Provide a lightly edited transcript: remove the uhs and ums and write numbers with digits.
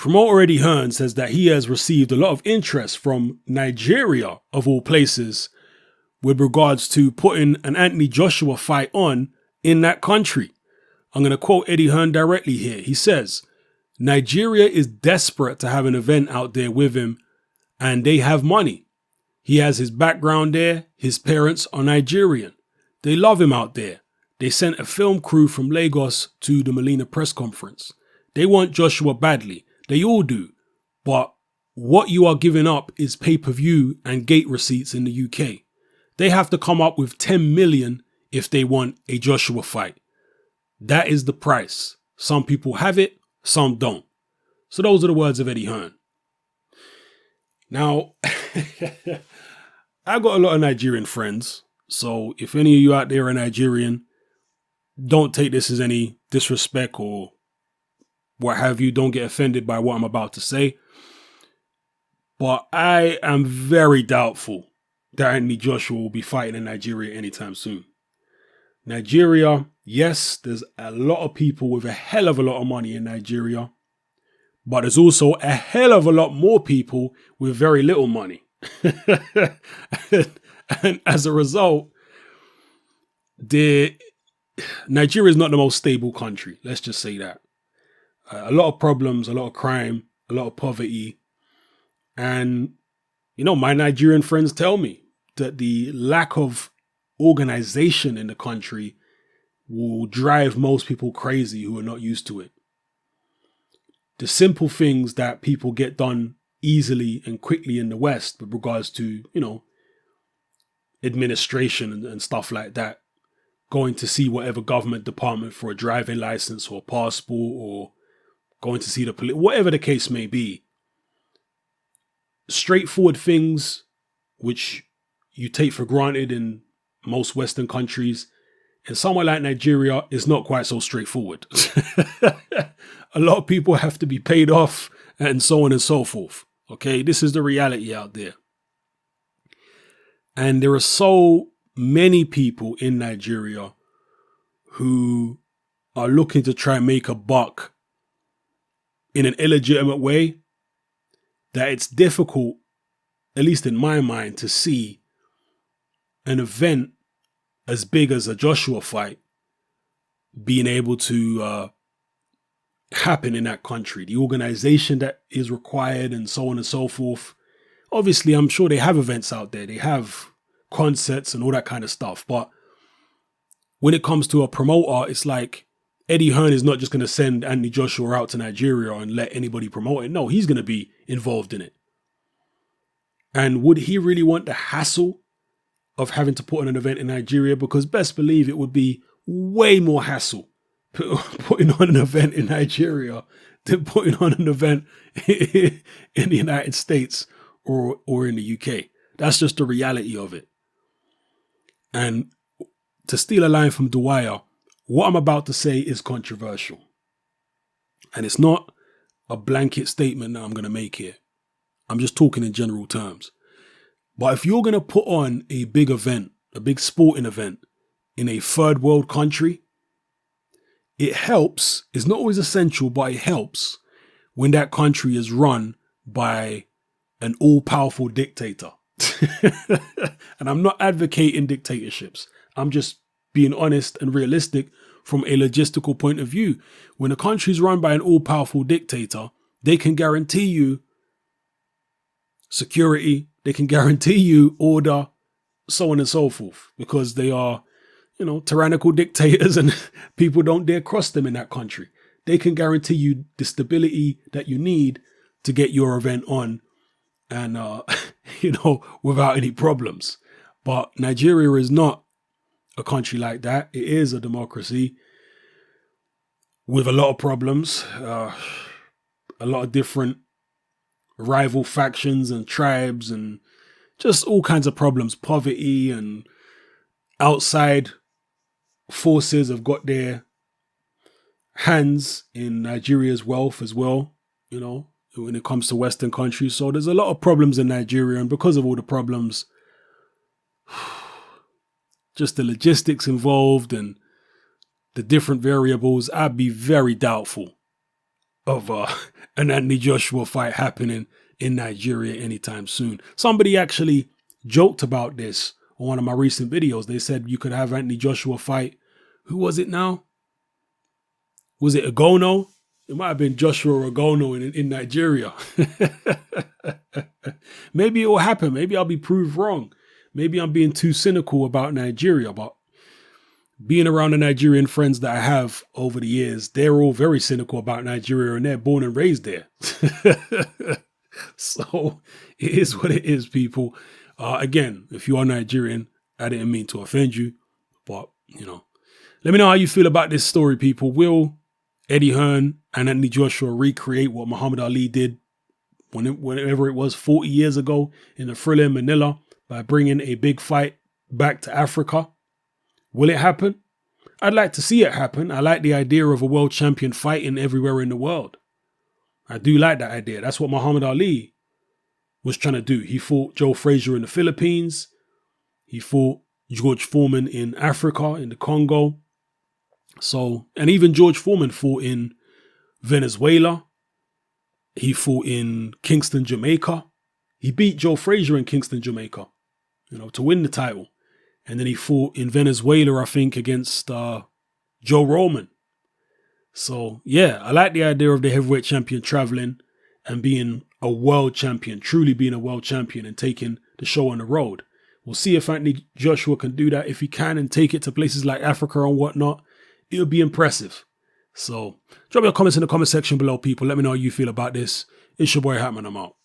Promoter Eddie Hearn says that he has received a lot of interest from Nigeria, of all places, with regards to putting an Anthony Joshua fight on in that country. I'm going to quote Eddie Hearn directly here. He says, Nigeria is desperate to have an event out there with him, and they have money. He has his background there. His parents are Nigerian. They love him out there. They sent a film crew from Lagos to the Molina press conference. They want Joshua badly. They all do. But what you are giving up is pay-per-view and gate receipts in the UK. They have to come up with 10 million if they want a Joshua fight. That is the price. Some people have it, some don't. So those are the words of Eddie Hearn. Now, I've got a lot of Nigerian friends. So if any of you out there are Nigerian, don't take this as any disrespect or what have you. Don't get offended by what I'm about to say. But I am very doubtful that Anthony Joshua will be fighting in Nigeria anytime soon. Nigeria, yes, there's a lot of people with a hell of a lot of money in Nigeria. But there's also a hell of a lot more people with very little money. and as a result, Nigeria is not the most stable country. Let's just say that. A lot of problems, a lot of crime, a lot of poverty. And, you know, my Nigerian friends tell me that the lack of organization in the country will drive most people crazy who are not used to it. The simple things that people get done easily and quickly in the West with regards to, you know, administration and stuff like that, going to see whatever government department for a driving license or passport or going to see the police, whatever the case may be. Straightforward things which you take for granted in most Western countries, in somewhere like Nigeria, is not quite so straightforward. A lot of people have to be paid off and so on and so forth. Okay, this is the reality out there. And there are so many people in Nigeria who are looking to try and make a buck in an illegitimate way that it's difficult, at least in my mind, to see an event as big as a Joshua fight being able to happen in that country. The organization that is required and so on and so forth. Obviously, I'm sure they have events out there. They have concerts and all that kind of stuff. But when it comes to a promoter, it's like Eddie Hearn is not just going to send Anthony Joshua out to Nigeria and let anybody promote it. No, he's going to be involved in it. And would he really want the hassle of having to put on an event in Nigeria? Because best believe it would be way more hassle putting on an event in Nigeria than putting on an event in the United States or in the UK. That's just the reality of it. And to steal a line from Dwyer, what I'm about to say is controversial. And it's not a blanket statement that I'm going to make here. I'm just talking in general terms. But if you're going to put on a big event, a big sporting event in a third world country, it helps, it's not always essential, but it helps when that country is run by an all-powerful dictator. And I'm not advocating dictatorships. I'm just being honest and realistic from a logistical point of view. When a country is run by an all-powerful dictator, they can guarantee you security, they can guarantee you order, so on and so forth, because they are, you know, tyrannical dictators and people don't dare cross them in that country. They can guarantee you the stability that you need to get your event on and, you know, without any problems. But Nigeria is not a country like that. It is a democracy with a lot of problems, a lot of different rival factions and tribes and just all kinds of problems, poverty, and outside forces have got their hands in Nigeria's wealth as well, you know, when it comes to Western countries. So there's a lot of problems in Nigeria, and because of all the problems, just the logistics involved and the different variables, I'd be very doubtful of an Anthony Joshua fight happening in Nigeria anytime soon. Somebody actually joked about this on one of my recent videos. They said you could have Anthony Joshua fight. Who was it now? Was it Ogono? It might have been Joshua Ogono in Nigeria. Maybe it will happen. Maybe I'll be proved wrong. Maybe I'm being too cynical about Nigeria, but being around the Nigerian friends that I have over the years, they're all very cynical about Nigeria and they're born and raised there. So it is what it is, people. Again, if you are Nigerian, I didn't mean to offend you, but, you know, let me know how you feel about this story, people. Will Eddie Hearn and Anthony Joshua recreate what Muhammad Ali did whenever it was 40 years ago in the Thrilla in Manila by bringing a big fight back to Africa? Will it happen? I'd like to see it happen. I like the idea of a world champion fighting everywhere in the world. I do like that idea. That's what Muhammad Ali was trying to do. He fought Joe Frazier in the Philippines. He fought George Foreman in Africa, in the Congo. So, and even George Foreman fought in Venezuela. He fought in Kingston, Jamaica. He beat Joe Frazier in Kingston, Jamaica, you know, to win the title. And then he fought in Venezuela, I think, against Joe Roman. So, yeah, I like the idea of the heavyweight champion traveling and being a world champion, truly being a world champion and taking the show on the road. We'll see if Anthony Joshua can do that. If he can and take it to places like Africa and whatnot, it'll be impressive. So, drop your comments in the comment section below, people. Let me know how you feel about this. It's your boy Hatman. I'm out.